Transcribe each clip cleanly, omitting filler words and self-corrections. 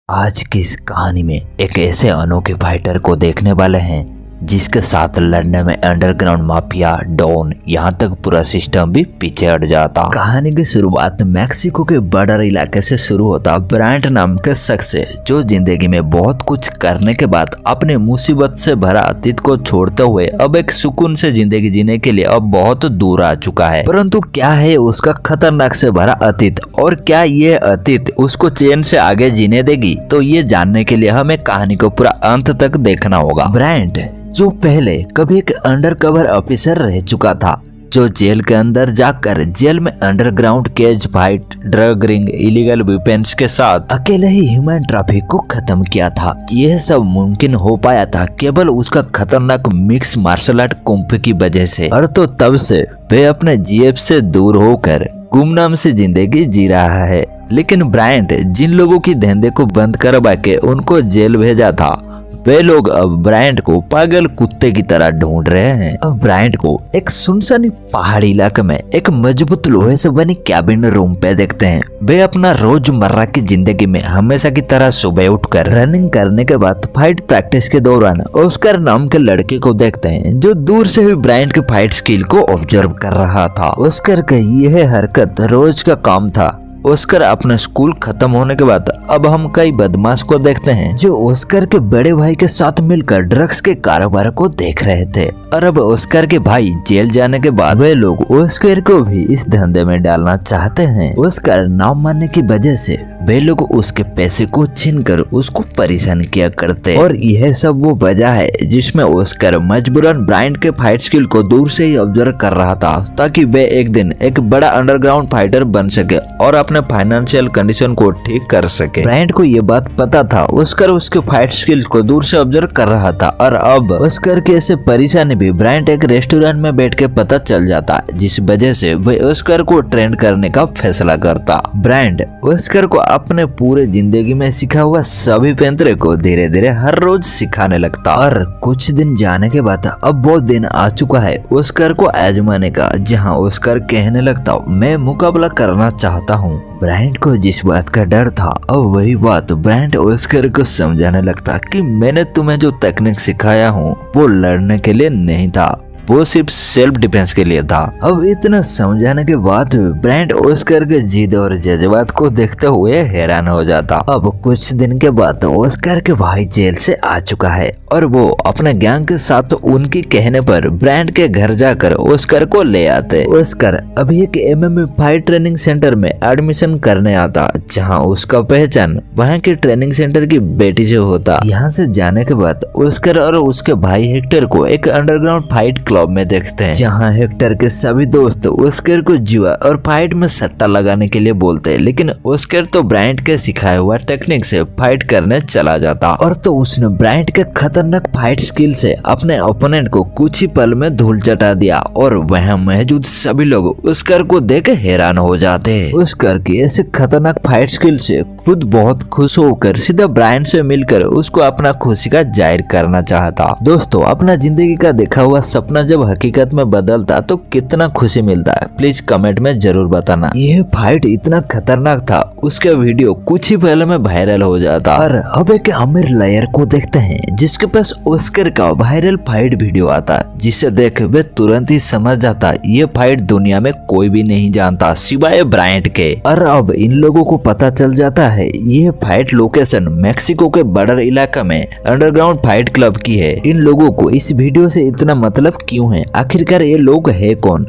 आज की इस कहानी में एक ऐसे अनोखे फाइटर को देखने वाले हैं जिसके साथ लड़ने में अंडरग्राउंड माफिया, डॉन, यहाँ तक पूरा सिस्टम भी पीछे हट जाता। कहानी की शुरुआत मैक्सिको के बॉर्डर इलाके से शुरू होता ब्रायंट नाम के शख्स से, जो जिंदगी में बहुत कुछ करने के बाद अपने मुसीबत से भरा अतीत को छोड़ते हुए अब एक सुकून से जिंदगी जीने के लिए अब बहुत दूर आ चुका है। परंतु क्या है उसका खतरनाक से भरा अतीत और क्या ये अतीत उसको चैन से आगे जीने देगी? तो ये जानने के लिए हमें कहानी को पूरा अंत तक देखना होगा। ब्रायंट जो पहले कभी एक अंडरकवर ऑफिसर रह चुका था, जो जेल के अंदर जाकर जेल में underground cage fight, drug ring, illegal weapons के साथ अकेले ही ह्यूमन ट्रैफिक को खत्म किया था। यह सब मुमकिन हो पाया था केवल उसका खतरनाक मिक्स मार्शल आर्ट कुंफ की वजह से। और तो तब से वे अपने जीएफ से दूर होकर गुमनाम से जिंदगी जी रहा है। लेकिन ब्रायंट जिन लोगों की धंधे को बंद करवा के उनको जेल भेजा था, वे लोग अब ब्रायंट को पागल कुत्ते की तरह ढूंढ रहे हैं। अब ब्रायंट को एक सुनसान पहाड़ी इलाके में एक मजबूत लोहे से बनी कैबिन रूम पे देखते हैं। वे अपना रोजमर्रा की जिंदगी में हमेशा की तरह सुबह उठकर रनिंग करने के बाद फाइट प्रैक्टिस के दौरान ऑस्कर नाम के लड़के को देखते हैं, जो दूर से ही ब्रायंट की फाइट स्किल को ऑब्जर्व कर रहा था। ऑस्कर का यह हरकत रोज का काम था। ऑस्कर अपना स्कूल खत्म होने के बाद अब हम कई बदमाश को देखते हैं जो ऑस्कर के बड़े भाई के साथ मिलकर ड्रग्स के कारोबार को देख रहे थे। और अब ऑस्कर के भाई जेल जाने के बाद वे लोग ऑस्कर को भी इस धंधे में डालना चाहते हैं। ऑस्कर ना मानने की वजह से वे लोग उसके पैसे को छीनकर उसको परेशान किया करते। और यह सब वो वजह है जिसमें ऑस्कर मजबूरन ब्रायंट के फाइट स्किल को दूर से ही ऑब्जर्व कर रहा था, ताकि वे एक दिन एक बड़ा अंडरग्राउंड फाइटर बन सके और अपने फाइनेंशियल कंडीशन को ठीक कर सके। ब्रायंट को ये बात पता था। ऑस्कर उसके फाइट स्किल्स को दूर से ऑब्जर्व कर रहा था। और अब ऑस्कर के ऐसे परेशानी भी ब्रायंट एक रेस्टोरेंट में बैठ के पता चल जाता, जिस वजह से वह ऑस्कर को ट्रेन करने का फैसला करता। ब्रायंट ऑस्कर को अपने पूरे जिंदगी में सीखा हुआ सभी पैंतरे को धीरे धीरे हर रोज सिखाने लगता। और कुछ दिन जाने के बाद अब वो दिन आ चुका है ऑस्कर को आजमाने का, जहाँ ऑस्कर कहने लगता, मैं मुकाबला करना चाहता हूँ। ब्रायंट को जिस बात का डर था, अब वही बात ब्रायंट ऑस्कर को समझाने लगता कि मैंने तुम्हें जो टेक्निक सिखाया हूँ वो लड़ने के लिए नहीं था, वो सिर्फ सेल्फ डिफेंस के लिए था। अब इतना समझाने के बाद ब्रायंट ऑस्कर के जिद और जज्बात को देखते हुए हैरान हो जाता। अब कुछ दिन के बाद ऑस्कर के भाई जेल से आ चुका है और वो अपने गैंग के साथ उनकी कहने पर ब्रायंट के घर जाकर ऑस्कर को ले आते। ऑस्कर अभी एक एमएमए फाइट ट्रेनिंग सेंटर में एडमिशन करने आता, जहाँ उसका पहचान वहाँ के ट्रेनिंग सेंटर की बेटी से होता। यहाँ से जाने के बाद ऑस्कर और उसके भाई हेक्टर को एक अंडरग्राउंड फाइट क्लब में देखते हैं, जहाँ हेक्टर के सभी दोस्त ऑस्कर को जुआ और फाइट में सट्टा लगाने के लिए बोलते हैं। लेकिन ऑस्कर तो ब्रायंट के सिखाया हुआ टेक्निक से फाइट करने चला जाता। और तो उसने ब्रायंट के खतरनाक फाइट स्किल से अपने ओपोनेंट को कुछ ही पल में धूल चटा दिया। और वहाँ मौजूद सभी लोग ऑस्कर को देख हैरान हो जाते हैं। ऑस्कर की ऐसे खतरनाक फाइट स्किल से खुद बहुत खुश होकर सीधा ब्रायंट से मिलकर उसको अपना खुशी का जाहिर करना चाहता। दोस्तों, अपना जिंदगी का देखा हुआ सपना जब हकीकत में बदलता तो कितना खुशी मिलता है, प्लीज कमेंट में जरूर बताना। यह फाइट इतना खतरनाक था, उसका वीडियो कुछ ही पहले में वायरल हो जाता। और अब एक अमीर लॉयर को देखते हैं जिसके पास ऑस्कर का वायरल फाइट वीडियो आता, जिसे देख वे तुरंत ही समझ जाता ये फाइट दुनिया में कोई भी नहीं जानता सिवाय ब्रायंट के। और अब इन लोगों को पता चल जाता है ये फाइट लोकेशन मैक्सिको के बॉर्डर इलाका में अंडरग्राउंड फाइट क्लब की है। इन लोगों को इस वीडियो से इतना मतलब क्यों है? आखिरकार ये लोग है कौन?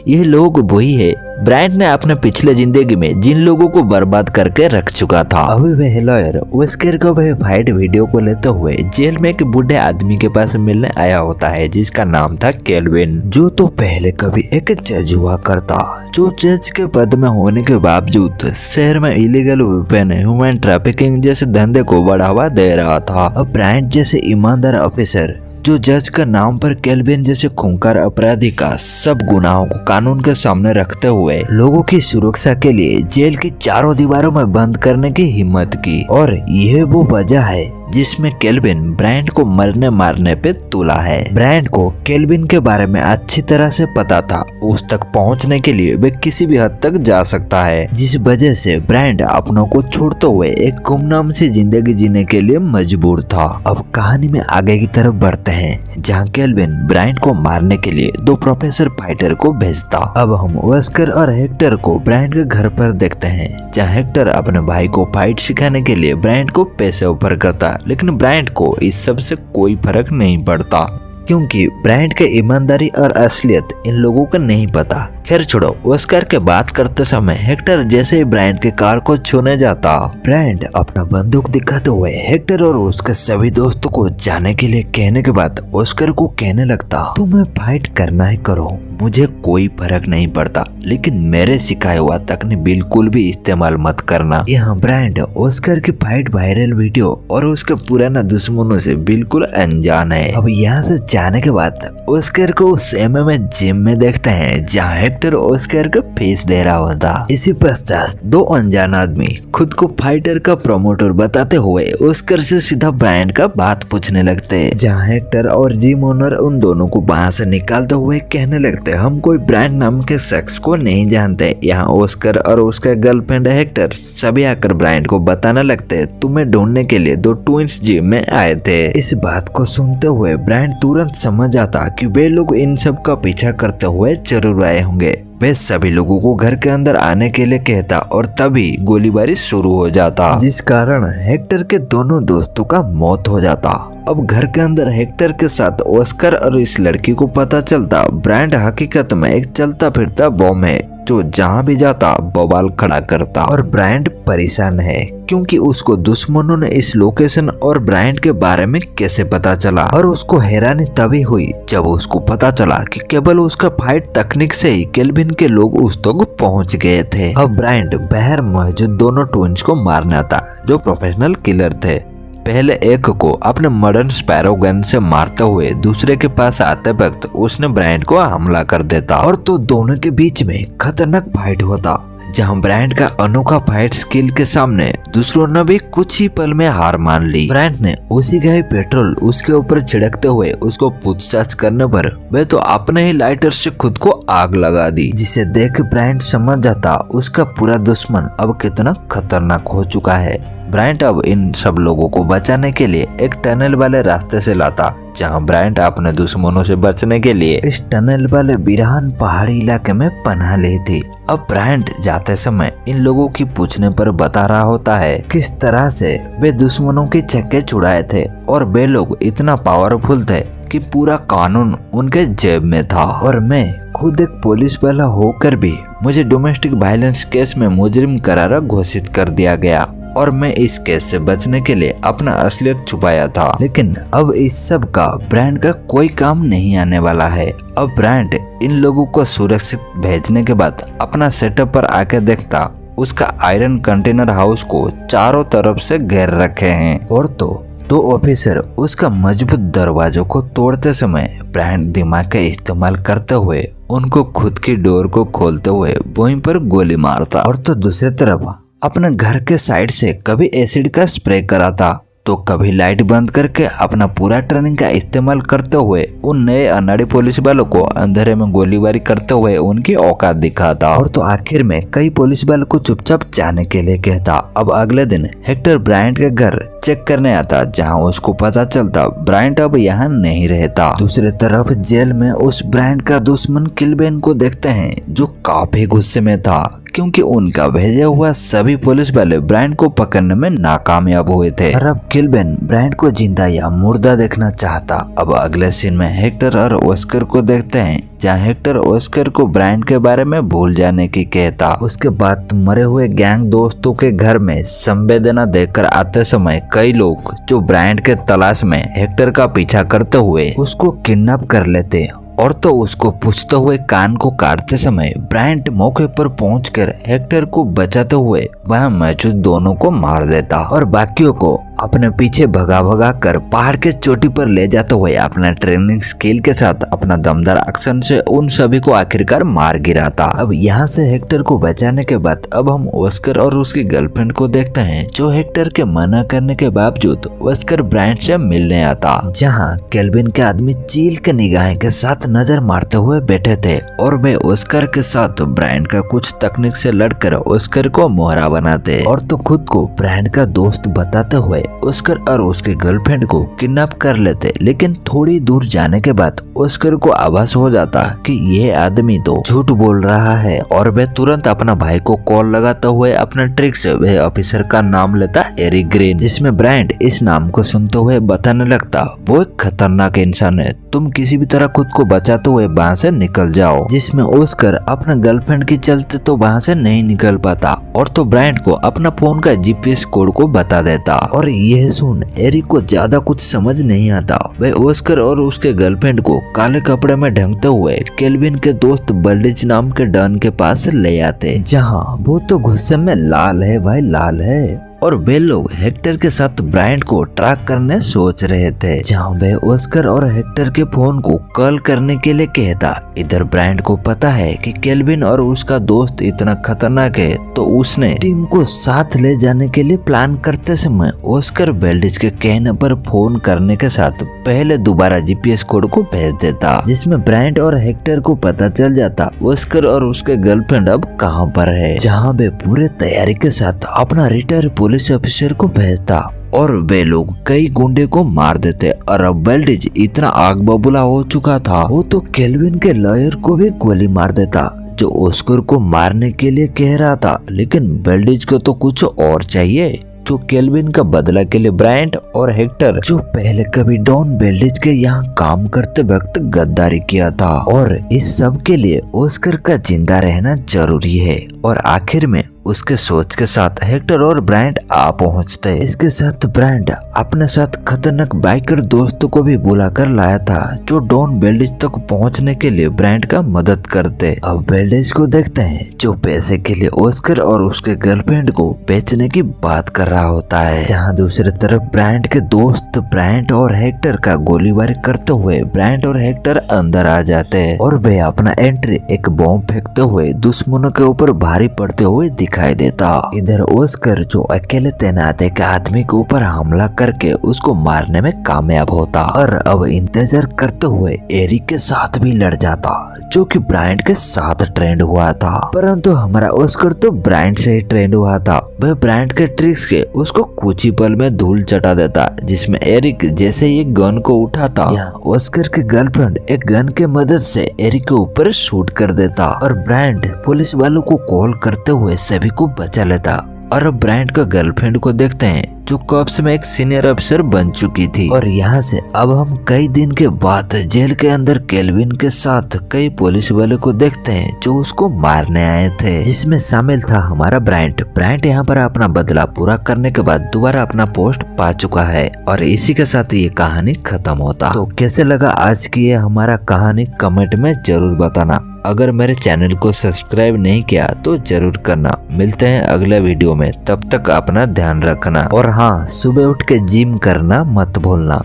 ये लोग वही है ब्रायंट ने अपने पिछले जिंदगी में जिन लोगों को बर्बाद करके रख चुका था। अभी वह लॉयर ऑस्कर को वह फाइट वीडियो को लेते हुए जेल में एक बूढ़े आदमी के पास मिलने आया होता है, जिसका नाम था केल्विन, जो तो पहले कभी एक जज हुआ करता, जो जज के पद में होने के बावजूद शहर में इलीगल वेपन, ह्यूमन ट्रैफिकिंग जैसे धंधे को बढ़ावा दे रहा था। अब ब्रायंट जैसे ईमानदार ऑफिसर जो जज का नाम पर केल्विन जैसे खूंखार अपराधी का सब गुनाहों को कानून के सामने रखते हुए लोगों की सुरक्षा के लिए जेल की चारों दीवारों में बंद करने की हिम्मत की। और यह वो वजह है जिसमें केल्विन ब्रायंट को मरने मारने पे तुला है। ब्रायंट को केल्विन के बारे में अच्छी तरह से पता था, उस तक पहुंचने के लिए वे किसी भी हद तक जा सकता है, जिस वजह से ब्रायंट अपनों को छोड़ते हुए एक गुमनाम सी जिंदगी जीने के लिए मजबूर था। अब कहानी में आगे की तरफ बढ़ते हैं, जहाँ केल्विन ब्रायंट को मारने के लिए 2 प्रोफेसर फाइटर को भेजता। अब हम वेस्कर और हेक्टर को ब्रायंट के घर पर देखते हैं, जहाँ हेक्टर अपने भाई को फाइट सिखाने के लिए ब्रायंट को पैसे ऑफर करता, लेकिन ब्रायंट को इस सब से कोई फर्क नहीं पड़ता, क्योंकि ब्रायंट के ईमानदारी और असलियत इन लोगों को नहीं पता। खैर छोड़ो, वेस्कर के बात करते समय हेक्टर जैसे ही ब्रायंट के कार को छूने जाता, ब्रायंट अपना बंदूक दिखाते हुए हेक्टर और उसके सभी दोस्तों को जाने के लिए कहने के बाद वेस्कर को कहने लगता, तुम्हें फाइट करना है करो, मुझे कोई फर्क नहीं पड़ता, लेकिन मेरे सिखाया हुआ तकनीक बिल्कुल भी इस्तेमाल मत करना। यहाँ ब्रायंट वेस्कर की फाइट वायरल वीडियो और उसके पुराने दुश्मनों से बिल्कुल अनजान है। अब यहाँ से जाने के बाद वेस्कर को उस MMA जिम में देखते हैं, जहाँ हेक्टर वेस्कर को फीस दे रहा होता। इसी पश्चात 2 अनजान आदमी खुद को फाइटर का प्रमोटर बताते हुए वेस्कर से सीधा ब्रायंट का बात पूछने लगते, जहाँ हेक्टर और जिम ओनर उन दोनों को वहाँ से निकालते हुए कहने लगते, हम कोई ब्रायंट नाम के शख्स को नहीं जानते। यहाँ वेस्कर और उसका गर्लफ्रेंड हेक्टर सभी आकर ब्रायंट को बताने लगते, तुम्हें ढूंढने के लिए 2 ट्विंस जिम में आए थे। इस बात को सुनते हुए ब्रायंट तुरंत समझ आता कि वे लोग इन सब का पीछा करते हुए जरूर आए होंगे। वे सभी लोगों को घर के अंदर आने के लिए कहता और तभी गोलीबारी शुरू हो जाता, जिस कारण हेक्टर के दोनों दोस्तों का मौत हो जाता। अब घर के अंदर हेक्टर के साथ वेस्कर और इस लड़की को पता चलता ब्रायंट हकीकत में एक चलता फिरता बॉम्ब है, जो जहाँ भी जाता बवाल खड़ा करता। और ब्रायंट परेशान है, क्योंकि उसको दुश्मनों ने इस लोकेशन और ब्रायंट के बारे में कैसे पता चला। और उसको हैरानी तभी हुई जब उसको पता चला कि केवल उसका फाइट तकनीक से ही केल्विन के लोग उस तक पहुंच गए थे। अब ब्रायंट बाहर मौजूद दोनों ट्विंस को मारना था, जो प्रोफेशनल किलर थे। पहले एक को अपने मॉडर्न स्पैरो गन से मारते हुए दूसरे के पास आते वक्त उसने ब्रायंट को हमला कर देता, और तो दोनों के बीच में खतरनाक फाइट होता, जहां ब्रायंट का अनोखा फाइट स्किल के सामने दूसरों ने भी कुछ ही पल में हार मान ली। ब्रायंट ने उसी का ही पेट्रोल उसके ऊपर छिड़कते हुए उसको पूछताछ करने पर वे तो अपने ही लाइटर से खुद को आग लगा दी, जिसे देख ब्रायंट समझ जाता उसका पूरा दुश्मन अब कितना खतरनाक हो चुका है। ब्रायंट अब इन सब लोगों को बचाने के लिए एक टनल वाले रास्ते से लाता, जहां ब्रायंट अपने दुश्मनों से बचने के लिए इस टनल वाले बिरहान पहाड़ी इलाके में पनाह ली थी। अब ब्रायंट जाते समय इन लोगों की पूछने पर बता रहा होता है किस तरह से वे दुश्मनों के छक्के छुड़ाए थे, और वे लोग इतना पावरफुल थे कि पूरा कानून उनके जेब में था। और मैं खुद एक पुलिस वाला होकर भी मुझे डोमेस्टिक वायलेंस केस में मुजरिम करार घोषित कर दिया गया, और मैं इस केस से बचने के लिए अपना असलियत छुपाया था। लेकिन अब इस सब का ब्रायंट का कोई काम नहीं आने वाला है। अब ब्रायंट इन लोगों को सुरक्षित भेजने के बाद अपना सेटअप पर आके देखता उसका आयरन कंटेनर हाउस को चारों तरफ से घेर रखे हैं, और तो 2 ऑफिसर उसका मजबूत दरवाजों को तोड़ते समय ब्रायंट दिमाग का इस्तेमाल करते हुए उनको खुद की डोर को खोलते हुए वहीं पर गोली मारता, और तो दूसरी तरफ अपने घर के साइड से कभी एसिड का स्प्रे कराता, तो कभी लाइट बंद करके अपना पूरा ट्रेनिंग का इस्तेमाल करते हुए उन नए अनाड़ी पुलिस वालों को अंधेरे में गोलीबारी करते हुए उनकी औकात दिखाता, और तो आखिर में कई पुलिस वालों को चुपचाप जाने के लिए कहता। अब अगले दिन हेक्टर ब्रायंट के घर चेक करने आता, जहां उसको पता चलता ब्रायंट अब यहाँ नहीं रहता। दूसरी तरफ जेल में उस ब्रायंट का दुश्मन केल्विन को देखते हैं, जो काफी गुस्से में था, क्योंकि उनका भेजा हुआ सभी पुलिस वाले ब्रायंट को पकड़ने में नाकामयाब हुए थे। और अब केल्विन ब्रायंट को जिंदा या मुर्दा देखना चाहता। अब अगले सीन में हेक्टर और वेस्कर को देखते हैं, जहाँ हेक्टर वेस्कर को ब्रायंट के बारे में भूल जाने की कहता। उसके बाद मरे हुए गैंग दोस्तों के घर में संवेदना देकर आते समय कई लोग जो ब्रायंट के तलाश में हेक्टर का पीछा करते हुए उसको किडनैप कर लेते, और तो उसको पूछते हुए कान को काटते समय ब्रायंट मौके पर पहुंचकर हेक्टर को बचाते हुए वहां मौजूद दोनों को मार देता, और बाकियों को अपने पीछे भगा भगा कर पहाड़ के चोटी पर ले जाते हुए अपना ट्रेनिंग स्किल के साथ अपना दमदार एक्शन से उन सभी को आखिरकार मार गिराता। अब यहाँ से हेक्टर को बचाने के बाद अब हम ऑस्कर और उसकी गर्लफ्रेंड को देखते हैं, जो हेक्टर के मना करने के बावजूद ऑस्कर ब्रायंट से मिलने आता। जहाँ केल्विन के आदमी चील के निगाहें के साथ नजर मारते हुए बैठे थे और वे ऑस्कर के साथ ब्रायंट का कुछ तकनीक से लड़कर ऑस्कर को मोहरा बनाते और तो खुद को ब्रायंट का दोस्त बताते हुए ऑस्कर और उसके गर्लफ्रेंड को किडनैप कर लेते। लेकिन थोड़ी दूर जाने के बाद ऑस्कर को आभास हो जाता कि यह आदमी तो झूठ बोल रहा है और वे तुरंत अपना भाई को कॉल लगाते हुए अपना ट्रिक से वे ऑफिसर का नाम लेता एरिक ग्रीन, जिसमें ब्रायंट इस नाम को सुनते हुए बताने लगता वो एक खतरनाक इंसान है, तुम किसी भी तरह खुद को बचाते हुए वहाँ से निकल जाओ। जिसमें ऑस्कर अपना गर्लफ्रेंड के चलते तो वहाँ से नहीं निकल पाता और तो ब्रायंट को अपना फोन का जीपीएस कोड को बता देता। और यह सुन एरिक को ज्यादा कुछ समझ नहीं आता। वे ऑस्कर और उसके गर्लफ्रेंड को काले कपड़े में ढंकते हुए केल्विन के दोस्त बल्डिज नाम के डॉन के पास ले आते, जहाँ वो तो गुस्से में लाल है भाई लाल है। और वे लोग हेक्टर के साथ ब्रायंट को ट्रैक करने सोच रहे थे, जहाँ वे ऑस्कर और हेक्टर के फोन को कॉल करने के लिए कहता। इधर ब्रायंट को पता है कि केल्विन और उसका दोस्त इतना खतरनाक है, तो उसने टीम को साथ ले जाने के लिए प्लान करते समय ऑस्कर बेल्डिज के कहने पर फोन करने के साथ पहले दोबारा जीपीएस कोड को भेज देता, जिसमें ब्रायंट और हेक्टर को पता चल जाता ऑस्कर और उसके गर्लफ्रेंड अब कहाँ पर है। जहाँ वे पूरे तैयारी के साथ अपना रिटायर पुलिस ऑफिसर को भेजता और वे लोग कई गुंडे को मार देते। और अब बेल्डिज इतना आग बबूला हो चुका था, वो तो केल्विन के लॉयर को भी गोली मार देता, जो ऑस्कर को मारने के लिए कह रहा था। लेकिन बेल्डिज को तो कुछ और चाहिए, जो केल्विन का बदला के लिए ब्रायंट और हेक्टर, जो पहले कभी डॉन बेल्डिज के यहाँ काम करते वक्त गद्दारी किया था, और इस सब के लिए ऑस्कर का जिंदा रहना जरूरी है। और आखिर में उसके सोच के साथ हेक्टर और ब्रायंट आ पहुंचते। इसके साथ ब्रायंट अपने साथ खतरनाक बाइकर दोस्त को भी बुलाकर लाया था, जो डॉन बेल्डिज तक पहुंचने के लिए ब्रायंट का मदद करते। अब बेल्डिज को देखते हैं, जो पैसे के लिए ऑस्कर और उसके गर्लफ्रेंड को बेचने की बात कर रहा होता है। जहां दूसरी तरफ ब्रायंट के दोस्त ब्रायंट और हेक्टर का गोलीबारी करते हुए ब्रायंट और हेक्टर अंदर आ जाते हैं और वे अपना एंट्री एक बॉम्ब फेंकते हुए दुश्मनों के ऊपर भारी पड़ते हुए दिखाई देता। इधर ऑस्कर, जो अकेले तैनात एक आदमी के ऊपर हमला करके उसको मारने में कामयाब होता और अब इंतजार करते हुए एरिक के साथ भी लड़ जाता, जो कि ब्रायंट के साथ ट्रेंड हुआ था। परंतु हमारा ऑस्कर तो ब्रायंट से ही ट्रेंड हुआ था। वह ब्रायंट के ट्रिक्स के उसको कुछ ही पल में धूल चटा देता, जिसमें एरिक जैसे ही गन को उठाता, ऑस्कर के गर्लफ्रेंड एक गन के मदद से एरिक के ऊपर शूट कर देता और ब्रायंट पुलिस वालों को कॉल करते हुए सभी को बचा लेता। और अब ब्रायंट का गर्लफ्रेंड को देखते हैं, जो कॉप्स में एक सीनियर अफसर बन चुकी थी। और यहाँ से अब हम कई दिन के बाद जेल के अंदर केल्विन के साथ कई पुलिस वाले को देखते हैं, जो उसको मारने आए थे, जिसमें शामिल था हमारा ब्रायंट। ब्रायंट यहाँ पर अपना बदला पूरा करने के बाद दोबारा अपना पोस्ट पा चुका है और इसी के साथ ये कहानी खत्म होता। तो कैसे लगा आज की ये हमारा कहानी, कमेंट में जरूर बताना। अगर मेरे चैनल को सब्सक्राइब नहीं किया तो जरूर करना। मिलते हैं अगले वीडियो में, तब तक अपना ध्यान रखना और हाँ, सुबह उठ के जिम करना मत भूलना।